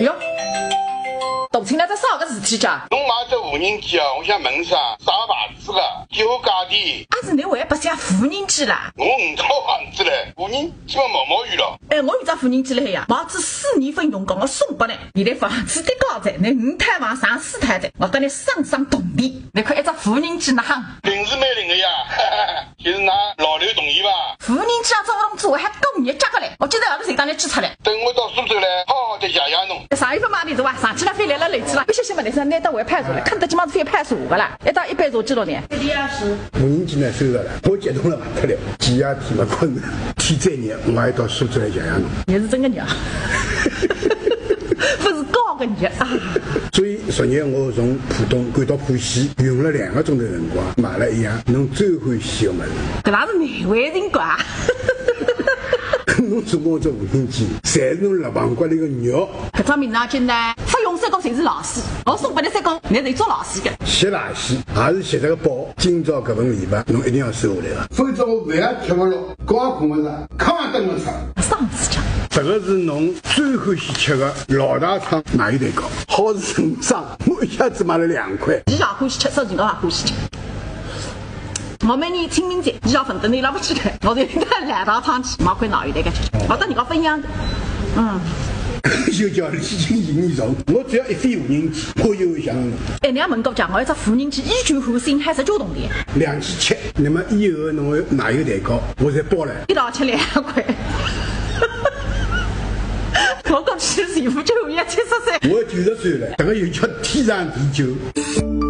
哟，大清来这啥个事体家？侬买只无人机啊，我想问啥？啥牌子个？几号价钿？阿是你为白相无人机啦？我5套房子嘞，无人机嘛毛毛雨了。哎，我有只无人机了呀，房子4年份用光，我送拨你。现在房子的高在，你5摊房上4摊在，我跟你双双同意。你看一只无人机那行，灵是蛮灵的呀，就是拿老刘同意吧？无人机啊，做不动做，还跟你加过来，我今朝要是谁当你寄出来？等我到苏州来，好好的谢谢侬。上一份买的是吧？上去了飞来了累去了，有些么的是拿到回派出来，看得起码是飞派出个了，一到100多几多年。无人机呢收着了，我激动了不得了，几夜天没困，天再热，我还到苏州来谢谢侬。你是真的热，不是高个热啊！所以昨日我从浦东赶到浦西，用了2个钟头辰光，买了一样侬最欢喜的物事。搿哪是难为人瓜？侬送我这无人机，侪是侬肋旁骨里个肉。搿张名上去呢，不用3公侪是老师，我送拨你3公，你是做老师的。吸垃圾也是吸这个宝，今朝搿份礼物侬一定要收下来个，否则我饭也吃不落，觉也困不着，炕也蹬不出。上次讲，这个是侬最欢喜吃的老大厂奶油蛋糕，好是成双，我一下子买了2块。伊也欢喜吃，手机我也欢喜吃。我每年清明节，伊要分等你拉不起来，我就到2大厂去买块奶油蛋糕吃，我跟人家分享的。就叫礼轻情意重，我只要一飞无人机，我就会想到侬。哎，人家问过讲，我一只无人机依旧和新还是交动的2,700，那么以后侬的奶油蛋糕我才包了。一道吃2块。我过去媳妇就173，我90岁了，这个又叫天长地久。